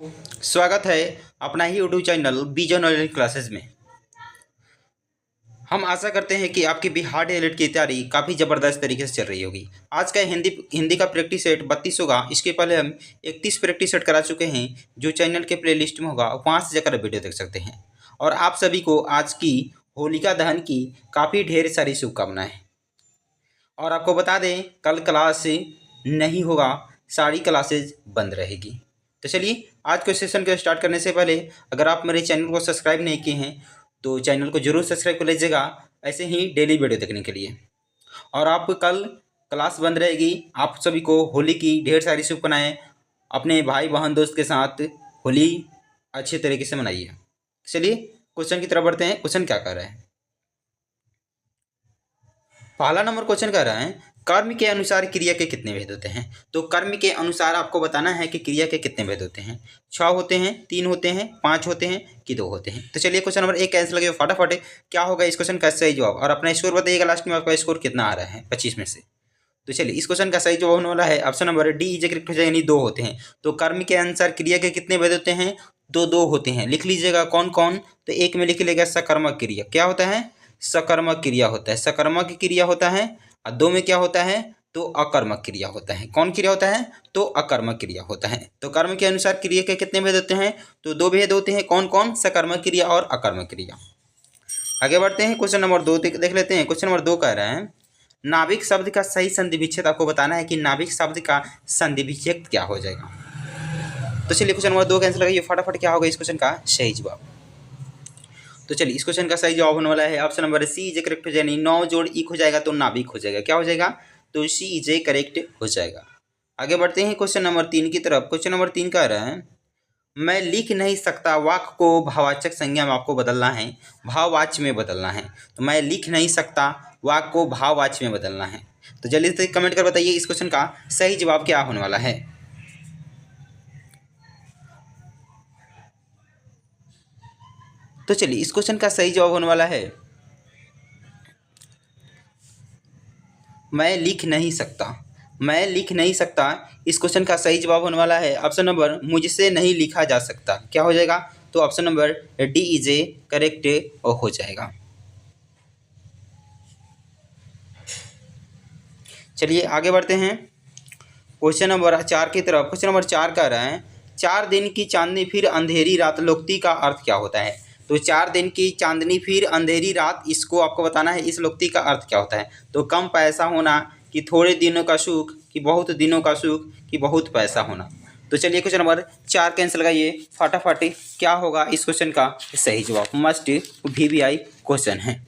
स्वागत है अपना ही YouTube channel Vision online classes में। हम आशा करते हैं कि आपकी बिहार डीएलएड की तैयारी काफ़ी ज़बरदस्त तरीके से चल रही होगी। आज का हिंदी का प्रैक्टिस सेट 32 होगा। इसके पहले हम 31 प्रैक्टिस सेट करा चुके हैं, जो चैनल के प्लेलिस्ट में होगा, वहाँ से जाकर वीडियो देख सकते हैं। और आप सभी को आज की होलिका दहन की काफ़ी ढेर सारी शुभकामनाएँ। और आपको बता दें, कल क्लास नहीं होगा, सारी क्लासेज बंद रहेगी। तो चलिए आज के सेशन को स्टार्ट करने से पहले अगर आप मेरे चैनल को सब्सक्राइब नहीं किए हैं तो चैनल को जरूर सब्सक्राइब कर लीजिएगा, ऐसे ही डेली वीडियो देखने के लिए। और आप कल क्लास बंद रहेगी, आप सभी को होली की ढेर सारी शुभकामनाएं। अपने भाई बहन दोस्त के साथ होली अच्छे तरीके से मनाइए। चलिए क्वेश्चन की तरफ बढ़ते हैं। क्वेश्चन क्या कर रहे हैं? पहला नंबर क्वेश्चन कह रहा है, कर्म के अनुसार क्रिया के कितने भेद होते हैं? तो कर्म के अनुसार आपको बताना है कि क्रिया के कितने भेद होते हैं। 6 होते हैं, 3 होते हैं, 5 होते हैं कि 2 होते हैं? तो चलिए क्वेश्चन नंबर 1 कैंसिल लगे फटाफट क्या होगा इस क्वेश्चन का सही जवाब, और अपना स्कोर बताइएगा लास्ट में आपका स्कोर कितना आ रहा है 25 में से। तो चलिए इस क्वेश्चन का सही जवाब होने वाला है option number D is correct हो जाएगा, यानी 2 होते हैं। तो कर्म के अनुसार क्रिया के कितने भेद होते हैं? दो होते हैं। लिख लीजिएगा कौन कौन। तो एक में लिख लीजिएगा सकर्मक क्रिया। क्या होता है? सकर्मक क्रिया होता है, सकर्मक क्रिया होता है। और 2 में क्या होता है? तो अकर्मक क्रिया होता है। कौन क्रिया होता है? तो अकर्मक क्रिया होता है। तो कर्म के अनुसार क्रिया के कितने भेद होते हैं? तो 2 भेद होते हैं। कौन कौन? सकर्मक क्रिया और अकर्मक क्रिया। आगे बढ़ते हैं, क्वेश्चन नंबर 2 देख लेते हैं। क्वेश्चन नंबर 2 कह रहे हैं, नाभिक शब्द का सही संधि विच्छेद आपको बताना है कि नाभिक शब्द का संधि विच्छेद क्या हो जाएगा। तो चलिए क्वेश्चन नंबर 2 कैंसिल लगाइए फटाफट क्या होगा इस क्वेश्चन का सही जवाब। तो चलिए इस क्वेश्चन का सही जवाब होने वाला है option number C is correct हो जाएगा, 9 जोड़ इक हो जाएगा तो नाभिक हो जाएगा। क्या हो जाएगा? तो सी इज करेक्ट हो जाएगा। आगे बढ़ते हैं क्वेश्चन नंबर 3 की तरफ। क्वेश्चन नंबर 3 कह रहा है, मैं लिख नहीं सकता वाक्य को भाववाचक संज्ञा में आपको बदलना है, भाववाच्य में बदलना है। तो मैं लिख नहीं सकता वाक्य को भाववाच्य में बदलना है। तो जल्दी से कमेंट कर बताइए इस क्वेश्चन का सही जवाब क्या होने वाला है। तो चलिए इस क्वेश्चन का सही जवाब होने वाला है, मैं लिख नहीं सकता। मैं लिख नहीं सकता इस क्वेश्चन का सही जवाब होने वाला है ऑप्शन नंबर मुझसे नहीं लिखा जा सकता। क्या हो जाएगा? तो option number D is correct हो जाएगा। चलिए आगे बढ़ते हैं क्वेश्चन नंबर 4 की तरफ। क्वेश्चन नंबर 4 कह रहा है, 4 दिन की चांदनी फिर अंधेरी रात लोक्ति का अर्थ क्या होता है? तो 4 दिन की चांदनी फिर अंधेरी रात, इसको आपको बताना है इस लोक्ति का अर्थ क्या होता है। तो कम पैसा होना, कि थोड़े दिनों का सुख, कि बहुत दिनों का सुख, कि बहुत पैसा होना। तो चलिए क्वेश्चन नंबर 4 कैंसिल लगाइए फटाफट क्या होगा इस क्वेश्चन का सही जवाब। मस्ट VVI क्वेश्चन है।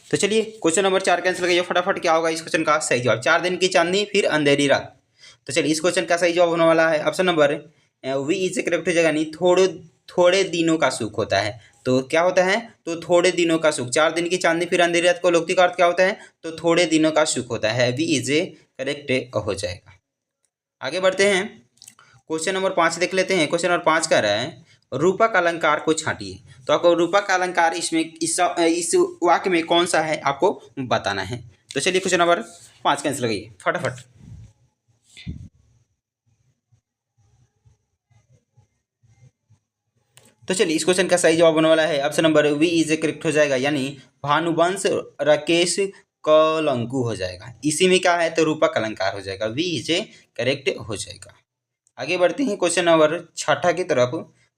तो चलिए क्वेश्चन नंबर 4 कैंसिल लगाइए फटाफट क्या होगा इस क्वेश्चन का सही जवाब। 4 दिन की चांदनी फिर अंधेरी रात। तो चलिए इस क्वेश्चन का सही जवाब होने वाला है option number B is correct हो जाएगा, यानी थोड़े दिनों का सुख होता है। तो क्या होता है? तो थोड़े दिनों का सुख। 4 दिन की चांदनी फिर अंधेरी रात को लोक्ति का अर्थ क्या होता है? तो थोड़े दिनों का सुख होता है। वी इज करेक्ट हो जाएगा। आगे बढ़ते हैं क्वेश्चन नंबर 5 देख लेते हैं। क्वेश्चन नंबर 5 कह रहा है, रूपक अलंकार को छांटिए। तो आपको रूपक अलंकार इसमें इस वाक्य में कौन सा है आपको बताना है। तो चलिए क्वेश्चन नंबर 5 कैंसिल लगाइए फटाफट। तो चलिए इस क्वेश्चन का सही जवाब होने वाला है option number B is correct हो जाएगा, यानी भानुवंश राकेश कलंकु हो जाएगा। इसी में क्या है? तो रूपक अलंकार हो जाएगा। वी इज करेक्ट हो जाएगा। आगे बढ़ते हैं क्वेश्चन नंबर 6 की तरफ।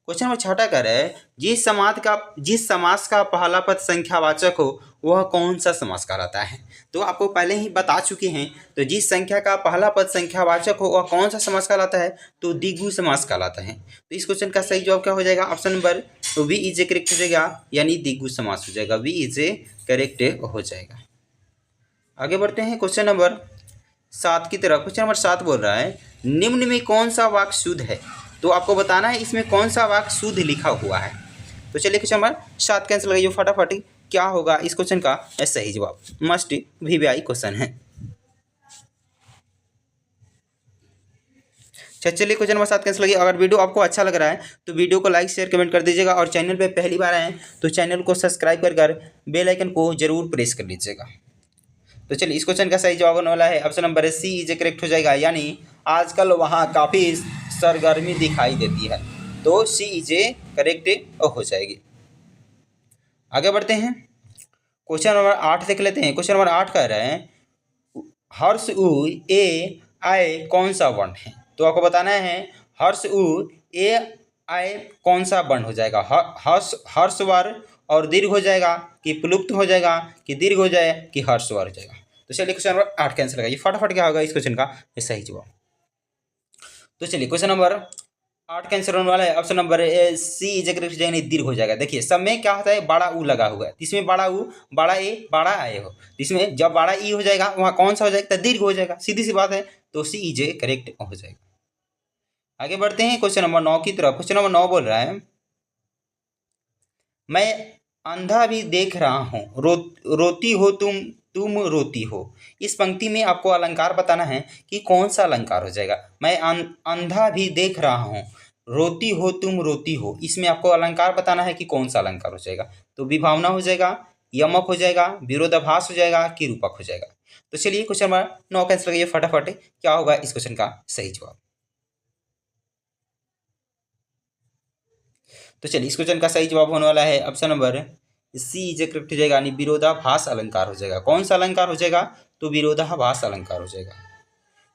क्वेश्चन नंबर 6 कह रहा है, जिस समास का पहला पद संख्यावाचक हो वह कौन सा समास कहलाता है? तो आपको पहले ही बता चुके हैं। तो जिस संख्या का पहला पद संख्यावाचक हो वह कौन सा समास कहलाता है? तो द्विगु समास कहलाता है। तो इस क्वेश्चन का सही जवाब क्या हो जाएगा? Option number B is correct हो जाएगा, यानी द्विगु समास हो जाएगा। वी इज करेक्ट हो जाएगा। आगे बढ़ते हैं क्वेश्चन नंबर 7 की तरफ। क्वेश्चन नंबर 7 बोल रहा है, निम्न में कौन सा वाक्य शुद्ध है? तो आपको बताना है इसमें कौन सा वाक्य शुद्ध लिखा हुआ है। तो चलिए क्वेश्चन नंबर 7 कैंसिल लगाइए फटाफट क्या होगा इस क्वेश्चन का सही जवाब। मस्ट VVI क्वेश्चन है। चलिए क्वेश्चन नंबर 7 कैंसिल लगी। अगर वीडियो आपको अच्छा लग रहा है तो वीडियो को लाइक शेयर कमेंट कर दीजिएगा, और चैनल पे पहली बार आए तो चैनल को सब्सक्राइब कर बेल आइकन को जरूर प्रेस कर लीजिएगा। तो चलिए इस क्वेश्चन का सही जवाब होने वाला है option number C is correct हो जाएगा, यानी आजकल वहाँ काफ़ी सरगर्मी दिखाई देती है, तो सी इज करेक्ट हो जाएगी। आगे बढ़ते हैं, क्वेश्चन नंबर 8 देख लेते हैं। क्वेश्चन नंबर 8 कह रहे हैं हर्ष उ ए आय कौन सा वर्ण है। तो आपको बताना है हर्ष उ ए आय कौन सा वर्ण हो जाएगा, हर्षवर और दीर्घ हो जाएगा कि प्लुप्त हो जाएगा कि दीर्घ हो जाए कि हर्षवर हो जाएगा। तो चलिए क्वेश्चन नंबर 8 कैंसिल लगाइए, फटाफट क्या होगा इस क्वेश्चन का सही जवाब। तो चलिए क्वेश्चन नंबर 8 कैंसिल होने वाला है option number C is correct यानी दीर्घ हो जाएगा। देखिए सब में क्या होता है बड़ा ऊ लगा हुआ है, इसमें बड़ा ऊ बड़ा ए बड़ा आए हो, इसमें जब बड़ा ई हो जाएगा वहाँ कौन सा हो जाएगा तो दीर्घ हो जाएगा, सीधी सी बात है, तो सी इज करेक्ट हो जाएगा। आगे बढ़ते हैं क्वेश्चन नंबर 9 की तरफ। क्वेश्चन नंबर 9 बोल रहा है मैं अंधा भी देख रहा हूँ रोती हो तुम रोती हो। इस पंक्ति में आपको अलंकार बताना है कि कौन सा अलंकार हो जाएगा। मैं अंधा भी देख रहा हूँ रोती हो तुम रोती हो, इसमें आपको अलंकार बताना है कि कौन सा अलंकार हो जाएगा। तो विभावना हो जाएगा, यमक हो जाएगा, विरोधाभास हो जाएगा कि रूपक हो जाएगा। तो चलिए क्वेश्चन नंबर 9 कैंसिल करिए फटाफट, क्या होगा इस क्वेश्चन का सही जवाब। तो चलिए इस क्वेश्चन का सही जवाब होने वाला है option number C is correct हो जाएगा, यानी विरोधाभास अलंकार हो जाएगा। कौन सा अलंकार हो जाएगा तो विरोधाभास अलंकार हो जाएगा।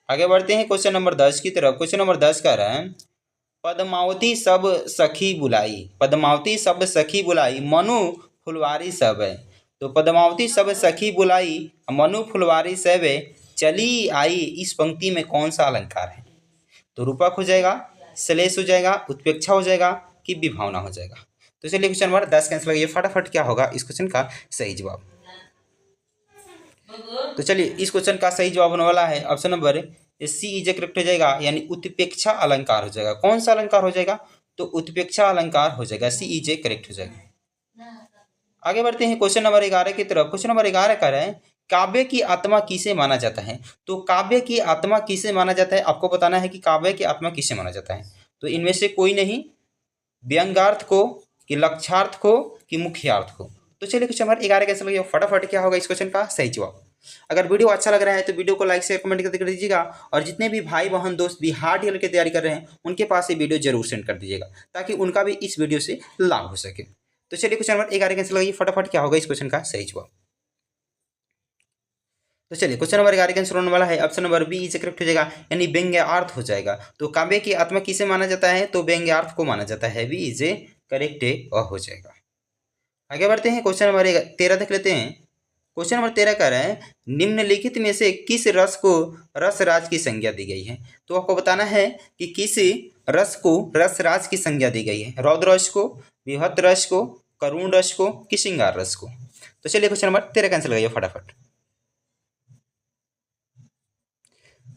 आगे बढ़ते हैं क्वेश्चन नंबर 10 की तरफ। क्वेश्चन नंबर 10 कह रहा है पद्मावती सब सखी बुलाई, पद्मावती सब सखी बुलाई मनु फुलवारी सब है। तो पद्मावती सब सखी बुलाई मनु फुलवारी सब चली आई, इस पंक्ति में कौन सा अलंकार है। तो रूपक हो जाएगा, श्लेष हो जाएगा, उत्प्रेक्षा हो जाएगा कि विभावना हो जाएगा। तो चलिए क्वेश्चन नंबर 10 कैंसिल करिए फटाफट, क्या होगा इस क्वेश्चन का सही जवाब। तो चलिए इस क्वेश्चन का सही जवाब होने वाला है option number C is correct हो जाएगा, यानी उत्प्रेक्षा अलंकार हो जाएगा। कौन सा अलंकार हो जाएगा तो उत्प्रेक्षा अलंकार हो जाएगा, सी इज करेक्ट हो जाएगा। आगे बढ़ते हैं क्वेश्चन नंबर 11 की तरफ। क्वेश्चन नंबर 11 कह रहे हैं काव्य की आत्मा किसे माना जाता है। तो काव्य की आत्मा किसे माना जाता है, आपको बताना है कि काव्य की आत्मा किसे माना जाता है। तो इनमें से कोई नहीं, व्यंग्यार्थ को कि लक्ष्यार्थ को कि मुख्यार्थ को। तो चलिए क्वेश्चन नंबर 11 कैसे लगे फटाफट, क्या होगा इस क्वेश्चन का सही जवाब। अगर वीडियो अच्छा लग रहा है तो वीडियो को लाइक शेयर कमेंट कर दीजिएगा, और जितने भी भाई बहन दोस्त बिहार डीएल की तैयारी कर रहे हैं उनके पास ये वीडियो जरूर सेंड कर दीजिएगा, ताकि उनका भी इस वीडियो से लाभ हो सके। तो चलिए क्वेश्चन नंबर 11 कैसे लगे फटाफट, क्या होगा इस क्वेश्चन का सही जवाब। तो चलिए क्वेश्चन नंबर 11 का आंसर होने वाला है option number B is correct हो जाएगा, यानी व्यंग्यार्थ हो जाएगा। तो काव्य की आत्मा किसे माना जाता है तो व्यंग्यार्थ को माना जाता है, बी इज करेक्ट हो जाएगा। आगे बढ़ते हैं क्वेश्चन नंबर 13 देख लेते हैं। क्वेश्चन नंबर 13 कह रहा है निम्नलिखित में से किस रस को रसराज की संज्ञा दी गई है। तो आपको बताना है कि किस रस को रसराज की संज्ञा दी गई है, रौद्र रस को, विहत रस को, करुण रस को कि श्रृंगार रस को। तो चलिए क्वेश्चन नंबर 13 कैंसिल लगाइए फटाफट।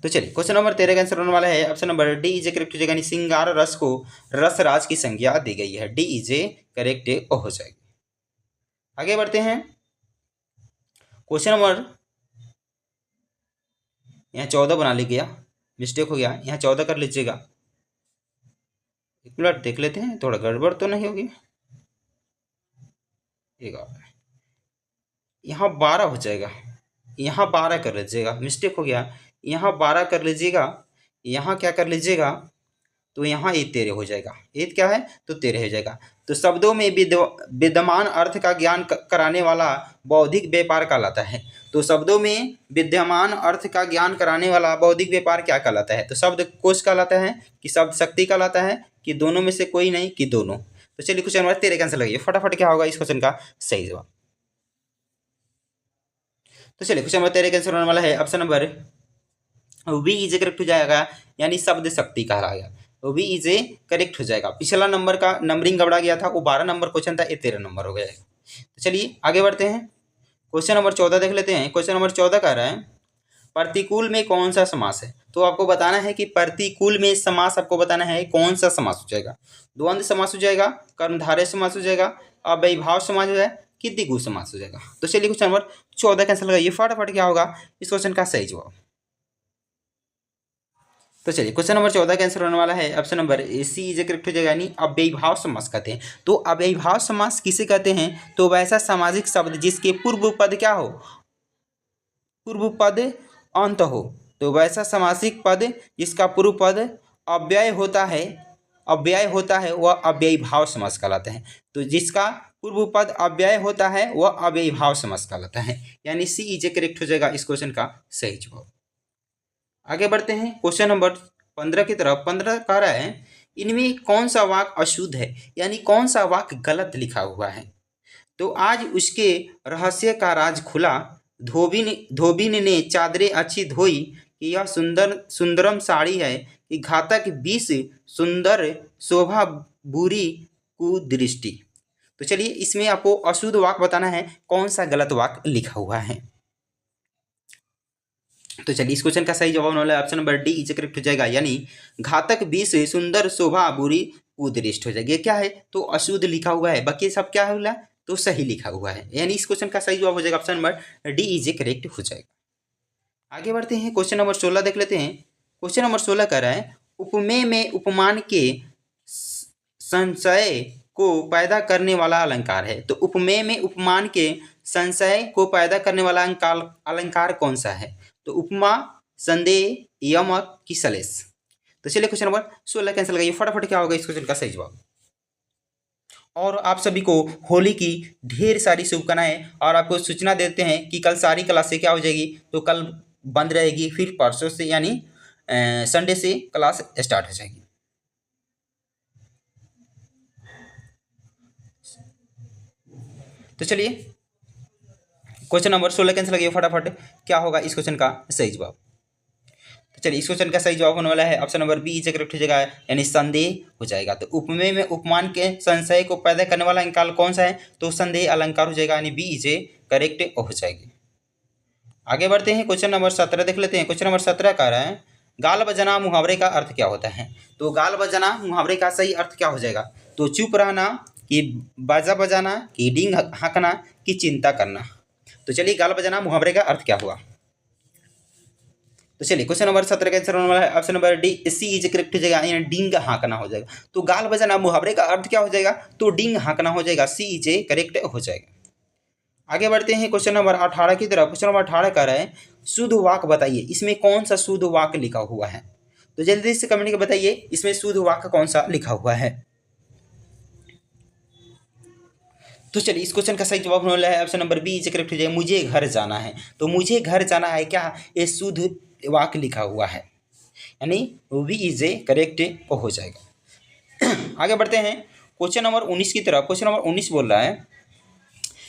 तो चलिए क्वेश्चन नंबर 13 का आंसर होने वाला है option number D is correct हो जाएगा, श्रृंगार रस को रसराज की संज्ञा दी गई है, डी इज करेक्ट हो जाएगी। आगे बढ़ते हैं क्वेश्चन नंबर, यहाँ 14 बना लीजिएगा, मिस्टेक हो गया, यहाँ 14 कर लीजिएगा। एक मिनट देख लेते हैं थोड़ा गड़बड़ तो नहीं होगी, यहाँ 12 हो जाएगा, यहाँ 12 कर लीजिएगा, मिस्टेक हो गया, यहाँ 12 कर लीजिएगा, यहाँ क्या कर लीजिएगा तो यहाँ ये 13 हो जाएगा, ये क्या है तो 13 हो जाएगा। तो शब्दों में विद्यमान अर्थ का ज्ञान कराने वाला बौद्धिक व्यापार कहलाता है। तो शब्दों में विद्यमान अर्थ का ज्ञान कराने वाला बौद्धिक व्यापार क्या कहलाता है, तो शब्द कोश कहलाता है कि शब्द शक्ति कहलाता है कि दोनों में से कोई नहीं कि दोनों। तो चलिए क्वेश्चन नंबर 13 का आंसर लगाइए फटाफट, क्या होगा इस क्वेश्चन का सही जवाब। तो चलिए क्वेश्चन नंबर 13 का आंसर होने वाला है option number B is correct हो जाएगा, यानी शब्द शक्ति कहलाएगा, तो वी इज करेक्ट हो जाएगा। पिछला नंबर का नंबरिंग गबड़ा गया था, वो 12 नंबर क्वेश्चन था, ये 13 नंबर हो गया है। तो चलिए आगे बढ़ते हैं क्वेश्चन नंबर 14 देख लेते हैं। क्वेश्चन नंबर 14 कह रहा है प्रतिकूल में कौन सा समास है। तो आपको बताना है कि प्रतिकूल में समास, आपको बताना है कौन सा समास हो जाएगा, द्वंद्व समास हो जाएगा, कर्मधारय समास हो जाएगा, अव्ययीभाव समास हो जाएगा कि द्विगु समास हो जाएगा। तो चलिए क्वेश्चन नंबर 14 कैंसिल लगाइए फटाफट, क्या होगा इस क्वेश्चन का सही जवाब। तो चलिए क्वेश्चन नंबर 14 का आंसर होने वाला है option number C is correct हो जाएगा, यानी अव्ययीभाव समास कहते हैं। तो अव्ययीभाव समास किसे कहते हैं? तो वैसा सामाजिक शब्द जिसके पूर्व पद क्या हो? पूर्व पद अंत हो। तो वैसा सामासिक पद जिसका पूर्व पद अव्यय होता है वह अव्ययीभाव समास कहलाता है। तो जिसका पूर्व पद अव्यय होता है वह अव्ययीभाव समास कहलाता है, यानी सी इज करेक्ट हो जाएगा इस क्वेश्चन का सही जवाब। आगे बढ़ते हैं क्वेश्चन नंबर 15 की तरफ। 15 कह रहा है इनमें कौन सा वाक्य अशुद्ध है, यानी कौन सा वाक्य गलत लिखा हुआ है। तो आज उसके रहस्य का राज खुला, धोबिन ने चादरें अच्छी धोई कि यह सुंदरम साड़ी है कि घातक 20 सुंदर शोभा बुरी कुदृष्टि। तो चलिए इसमें आपको अशुद्ध वाक्य बताना है, कौन सा गलत वाक्य लिखा हुआ है। तो चलिए इस क्वेश्चन का सही जवाब होने वाला है option number D is correct हो जाएगा, यानी घातक 20 सुंदर शोभा बुरी कुदृष्ट हो जाएगी। ये क्या है? तो अशुद्ध लिखा हुआ है, बाकी सब क्या हुआ? तो सही लिखा हुआ है, यानी इस क्वेश्चन का सही जवाब हो जाएगा option number D is correct हो जाएगा। आगे बढ़ते हैं क्वेश्चन नंबर 16 देख लेते हैं। क्वेश्चन नंबर 16 कह रहा है उपमेय में उपमान के संशय को पैदा करने वाला अलंकार है। तो उपमेय में उपमान के संशय को पैदा करने वाला अलंकार कौन सा है? तो उपमा, संदेह, यमक कि सलेश। तो चलिए क्वेश्चन नंबर 16 कैंसिल लगाइए फटाफट, क्या होगा इस क्वेश्चन का सही जवाब। और आप सभी को होली की ढेर सारी शुभकामनाएं, और आपको सूचना देते हैं कि कल सारी क्लासें क्या हो जाएगी, तो कल बंद रहेगी, फिर परसों से यानी संडे से क्लास स्टार्ट हो जाएगी। तो चलिए क्वेश्चन नंबर 16 कैंसिल लगाइए फटाफट, क्या होगा इस क्वेश्चन का सही जवाब। तो चलिए इस क्वेश्चन का सही जवाब होने वाला है option number B is correct हो जाएगा, यानी संदेह हो जाएगा। तो उपमेय में उपमान के संशय को पैदा करने वाला अलंकार कौन सा है? तो संदेह अलंकार हो जाएगा, यानी बी इज करेक्ट हो जाएगी। आगे बढ़ते हैं क्वेश्चन नंबर 17 देख लेते हैं। क्वेश्चन नंबर 17 कह रहा है गाल बजाना मुहावरे का अर्थ क्या होता है। तो गाल बजाना मुहावरे का सही अर्थ क्या हो जाएगा? तो चुप रहना कि बाजा बजाना कि डींग हाँकना कि चिंता करना। तो चलिए गाल बजाना मुहावरे का अर्थ क्या हुआ। तो चलिए क्वेश्चन नंबर 17 का आंसर होने वाला है option number D C is correct हो जाएगा, यानी डींग हाँकना हो जाएगा। तो गाल बजाना मुहावरे का अर्थ क्या हो जाएगा? तो डींग हाँकना हो जाएगा, सी इज करेक्ट हो जाएगा। आगे बढ़ते हैं क्वेश्चन नंबर 18 की तरफ। क्वेश्चन नंबर 18 कह रहा है शुद्ध वाक्य बताइए, इसमें कौन सा शुद्ध वाक्य लिखा हुआ है। तो जल्दी से कमेंट करके बताइए इसमें शुद्ध वाक्य कौन सा लिखा हुआ है। तो चलिए इस क्वेश्चन का सही जवाब होने वाला है option number B is correct हो जाएगा, मुझे घर जाना है। तो मुझे घर जाना है क्या, ये शुद्ध वाक्य लिखा हुआ है, यानी बी इज करेक्ट हो जाएगा। आगे बढ़ते हैं क्वेश्चन नंबर 19 की तरफ। क्वेश्चन नंबर 19 बोल रहा है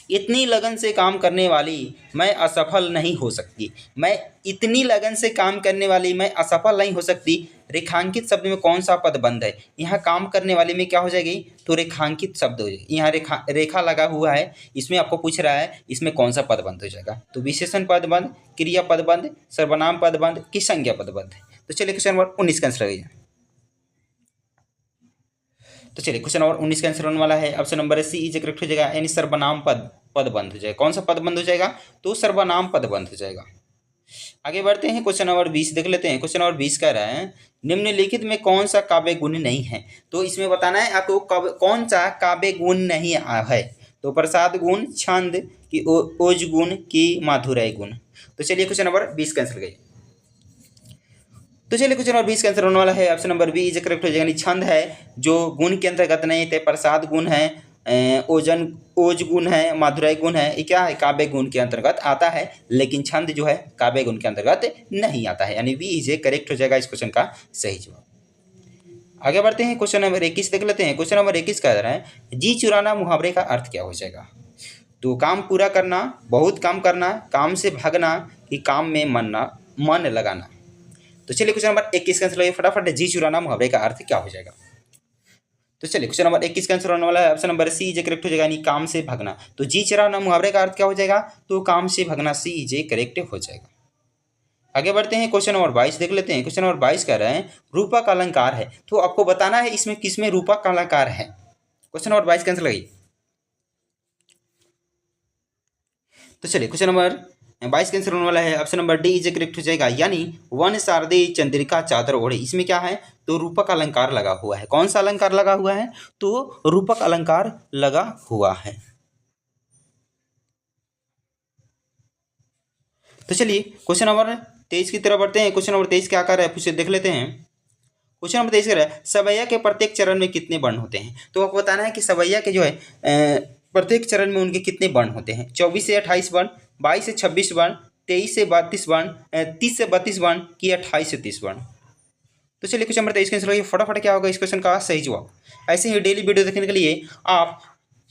इतनी लगन से काम करने वाली मैं असफल नहीं हो सकती। मैं इतनी लगन से काम करने वाली मैं असफल नहीं हो सकती। रेखांकित शब्द में कौन सा पद बंद है? यहाँ काम करने वाली में क्या हो जाएगी? तो रेखांकित शब्द हो जाएगी। यहाँ रेखा लगा हुआ है, इसमें आपको पूछ रहा है इसमें कौन सा पद बंद हो जाएगा। तो विशेषण पद बंद, क्रिया पद बंद, सर्वनाम पद बंद कि संज्ञा पद बंद। तो चलिए क्वेश्चन नंबर 19 का आंसर लगाइए। तो चलिए क्वेश्चन नंबर 19 का आंसर होने वाला है option number C is correct हो जाएगा, यानी सर्वनाम पद बंद हो जाएगा। कौन सा पद बंद हो जाएगा? तो सर्वनाम पद बंद हो जाएगा। आगे बढ़ते हैं क्वेश्चन नंबर 20 देख लेते हैं। क्वेश्चन नंबर 20 कह रहा है निम्नलिखित में कौन सा काव्य गुण नहीं है। तो इसमें बताना है आपको कौन सा काव्य गुण नहीं है। तो प्रसाद गुण, छंद की ओज गुण की माधुर्य गुण। तो चलिए क्वेश्चन नंबर 20 कैंसिल गई। तो चलिए क्वेश्चन नंबर 20 का आंसर होने वाला है option number B is correct हो जाएगा। छंद है जो गुण के अंतर्गत नहीं थे, प्रसाद गुण है, ओज गुण है, माधुर्य गुण है, ये क्या है? काव्य गुण के अंतर्गत आता है, लेकिन छंद जो है काव्य गुण के अंतर्गत नहीं आता है, यानी बी इज करेक्ट हो जाएगा इस क्वेश्चन का सही जवाब। आगे बढ़ते हैं क्वेश्चन नंबर 21 देख लेते हैं। क्वेश्चन नंबर 21 कह रहा है जी चुराना मुहावरे का अर्थ क्या हो जाएगा। तो काम पूरा करना, बहुत काम करना, काम से भागना कि काम में मन लगाना। तो चलिए क्वेश्चन नंबर 21 का आंसर लगाइए फटाफट, जी चुराना मुहावरे का अर्थ क्या हो जाएगा। तो चलिए क्वेश्चन नंबर 21 का आंसर होने वाला है option number C is correct हो जाएगा, यानी काम से भागना। तो जी चुराना मुहावरे का अर्थ क्या हो जाएगा? तो काम से भागना, सी इज करेक्ट हो जाएगा। आगे बढ़ते हैं क्वेश्चन नंबर 22 देख लेते हैं। क्वेश्चन नंबर 22 कह रहे हैं रूपक अलंकार है। तो आपको बताना है इसमें किसमें रूपक अलंकार है। क्वेश्चन नंबर 22 का आंसर लगाइए। तो चलिए क्वेश्चन नंबर 22 कैंसिल होने वाला है। Option number D is correct हो जाएगा, यानी वन शारदे चंद्रिका चादर ओढ़े। इसमें क्या है, तो रूपक अलंकार लगा हुआ है। कौन सा अलंकार लगा हुआ है, तो रूपक अलंकार लगा हुआ है। तो चलिए क्वेश्चन नंबर 23 की तरफ बढ़ते हैं। क्वेश्चन नंबर 23 क्या कर रहा है, पूछे देख लेते हैं। क्वेश्चन नंबर 23 कह रहा है सवैया के प्रत्येक चरण में कितने वर्ण होते हैं। तो आपको बताना है कि सवैया के जो है प्रत्येक चरण में उनके कितने वर्ण होते हैं। 24 से 28 वर्ण, 22 से 26 वर्ण, 23 से 32 वर्ण, 30 से 32 वर्ण कि 28 से 30 वर्ण। तो चलिए क्वेश्चन नंबर 23 का आंसर होगा फटाफट क्या होगा इस क्वेश्चन का सही जवाब। ऐसे ही डेली वीडियो देखने के लिए आप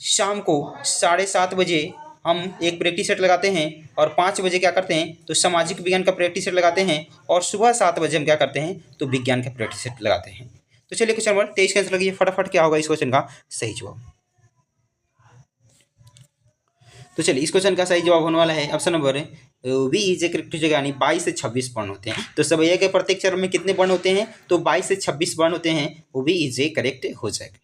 शाम को 7:30 बजे हम एक प्रैक्टिस सेट लगाते हैं और 5 बजे क्या करते हैं, तो सामाजिक विज्ञान का प्रैक्टिस सेट लगाते हैं और सुबह 7 बजे हम क्या करते हैं, तो विज्ञान का प्रैक्टिस सेट लगाते हैं। तो चलिए क्वेश्चन नंबर 23 का आंसर लगाइए फटाफट क्या होगा इस क्वेश्चन का सही जवाब। तो चलिए इस क्वेश्चन का सही जवाब होने वाला है option number B is correct हो जाएगा, यानी 22 से 26 वर्ण होते हैं। तो सवैया के प्रत्येक चरण में कितने वर्ण होते हैं, तो 22 से 26 वर्ण होते हैं, वो भी इज करेक्ट हो जाएगा।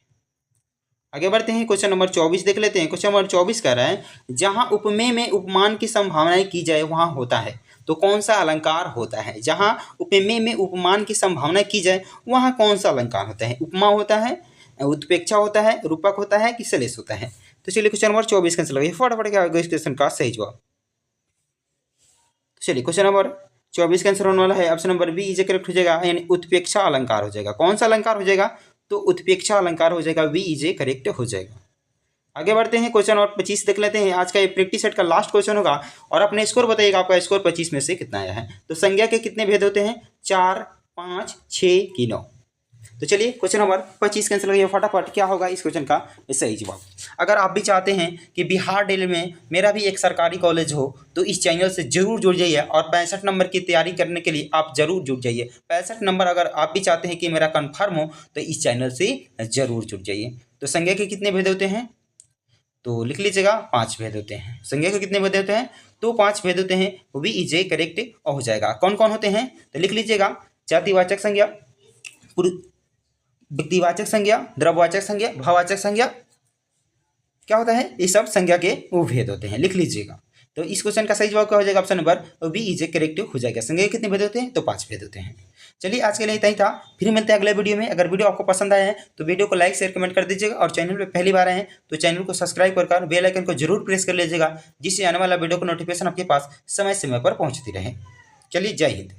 आगे बढ़ते हैं, क्वेश्चन नंबर 24 देख लेते हैं। क्वेश्चन नंबर 24 कह रहा है जहां उपमेय में उपमान की संभावनाएं की जाए वहां होता है। तो कौन सा अलंकार होता है, जहां उपमेय में उपमान की संभावना की जाए वहां कौन सा अलंकार होता है। उपमा होता है, उत्प्रेक्षा होता है, रूपक होता है कि सलेश होता है। तो चलिए क्वेश्चन नंबर 24 का आंसर लगाइए फटाफट क्या होगा इस क्वेश्चन का सही जवाब। चलिए क्वेश्चन नंबर 24 का आंसर होने वाला है option number B is correct हो जाएगा, यानी उत्प्रेक्षा अलंकार हो जाएगा। कौन सा अलंकार हो जाएगा, तो उत्प्रेक्षा अलंकार हो जाएगा, बी इज करेक्ट हो जाएगा। आगे बढ़ते हैं, क्वेश्चन नंबर 25 देख लेते हैं। आज का ये प्रैक्टिस सेट का लास्ट क्वेश्चन होगा और अपने स्कोर बताइएगा आपका स्कोर 25 में से कितना आया है। तो संज्ञा के कितने भेद होते हैं, 4, 5, 6 कि 9। तो चलिए क्वेश्चन नंबर 25 कैंसिल करिए फटाफट क्या होगा इस क्वेश्चन का सही जवाब। अगर आप भी चाहते हैं कि बिहार डेली में मेरा भी एक सरकारी कॉलेज हो तो इस चैनल से जरूर जुड़ जाइए और 65 नंबर की तैयारी करने के लिए आप जरूर जुड़ जाइए। 65 नंबर अगर आप भी चाहते हैं कि मेरा कन्फर्म हो तो इस चैनल से जरूर जुड़ जाइए। तो संज्ञा के कितने भेद होते हैं, तो लिख लीजिएगा 5 भेद होते हैं। संज्ञा के कितने भेद होते हैं, तो 5 भेद होते हैं, वो भी इजे करेक्ट हो जाएगा। कौन कौन होते हैं, तो लिख लीजिएगा जातिवाचक संज्ञा, व्यक्तिवाचक संज्ञा, द्रव्यवाचक संज्ञा, भाववाचक संज्ञा। क्या होता है, ये सब संज्ञा के वो भेद होते हैं, लिख लीजिएगा। तो इस क्वेश्चन का सही जवाब क्या हो जाएगा, option number B is correct हो जाएगा। संज्ञा के कितने भेद होते हैं, तो 5 भेद होते हैं। चलिए आज के लिए इतना ही था, फिर मिलते हैं अगले वीडियो में। अगर वीडियो आपको पसंद आया है तो वीडियो को लाइक शेयर कमेंट कर दीजिएगा और चैनल पे पहली बार आए हैं तो चैनल को सब्सक्राइब कर बेल आइकन को जरूर प्रेस कर लीजिएगा, जिससे आने वाला वीडियो को नोटिफिकेशन आपके पास समय समय पर पहुंचती रहे। चलिए जय हिंद।